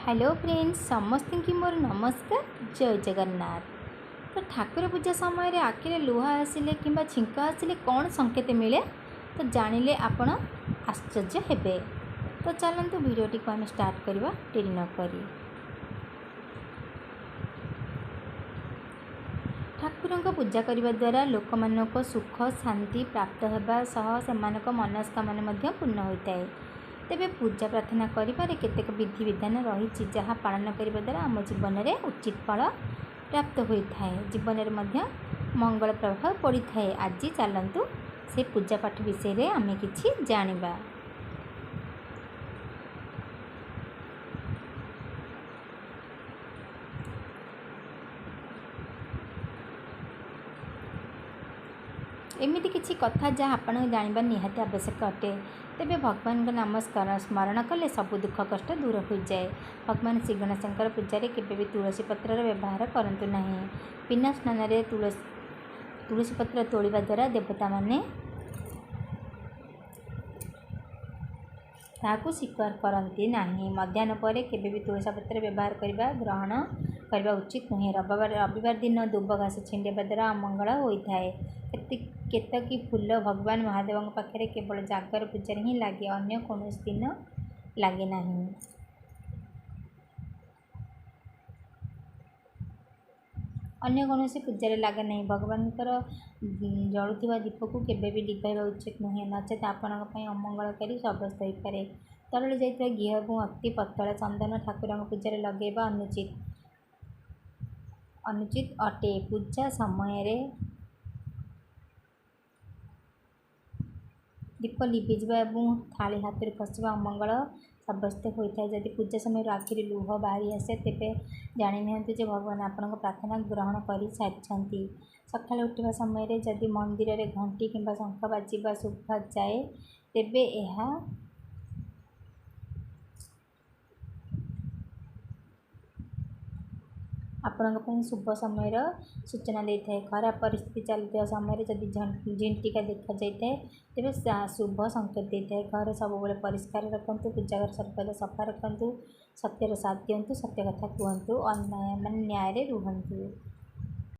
Hello friends समस्त की मोर नमस्कार जय जगन्नाथ। तो ठाकुर पूजा समय रे आखिरे लुहा आसिले किंबा छिंक आसिले कौन संकेत मिले तो जानिले आपण आश्चर्य हेबे। तो चलतु वीडियोटी को आम स्टार्ट करवा डेरी न करी। ठाकुर पूजा करने द्वारा लोक मानक सुख शांति प्राप्त होगा सह से मनस्कामना पूर्ण होता है। तेबे पूजा प्रार्थना करिबारे केतेक विधि विधान रही जहाँ पालन करने द्वारा आम जीवन में उचित फल प्राप्त होता है, जीवन में मंगल प्रभाव पड़ी थाए। आज चलतु से पूजा पाठ विषय रे आमे किछि जानिबा। एमिति किछि कथा जहाँ आपण जानिबा निहाती आवश्यक अटे। तेबे भगवान का नाम स्मरण कले सबु दुख कष्ट दूर हो जाए। भगवान श्री गणेशंकर पूजा केबे भी तुलसी पत्र व्यवहार करंतु नहीं। बिना स्नान रे तुलसी पत्र तोड़िबा द्वारा देवता माने ताकू स्वीकार करती नहीं। मध्याह्न पर केबे भी तुलसी पत्र व्यवहार करने ग्रहण करने उचित नुहे। रविवार दिन दुब घास छिंडा द्वारा अमंगल होता है। केतकी फूल भगवान महादेव पाखे केवल जागर पूजा ही लगे, अन्य कौन दिन लगे नहीं। अन्य कौन पूजा लगे नहीं। भगवान जलुवा दीप को केबे भी लिभाइबा उचित नुहे, नचेत आपण अमंगलकारी साब्यस्त हो पारे। तरल जाइए घी और अति पतला चंदन ठाकुर पूजा लगेबा अनुचित अटे। पूजा समय दीप लिभिजा और थाली हाथ में खसवा अमंगल सब्यस्त होता है। जदि पूजा समय आखिरी लुह बाहरी आसे तेरे जाणी नि भगवान आपण प्रार्थना ग्रहण कर सारी। सकाଳେ उठा समय जदि मंदिर में घंटी किंबा शंख बाजिबा शुभा जाए तेबे यह आपण शुभ समय सूचना देता है। खराब परिस्थिति चलता समय जदि झिंटिका देखा जाए तेरे शुभ संकेत देता है। घर सब परिष्कार रखु, पूजा घर सर्वदा सफा रखु, सत्यर साथ दिंतु, सत्य कथा कहतु, अन्याय मान न्याय रुहतु।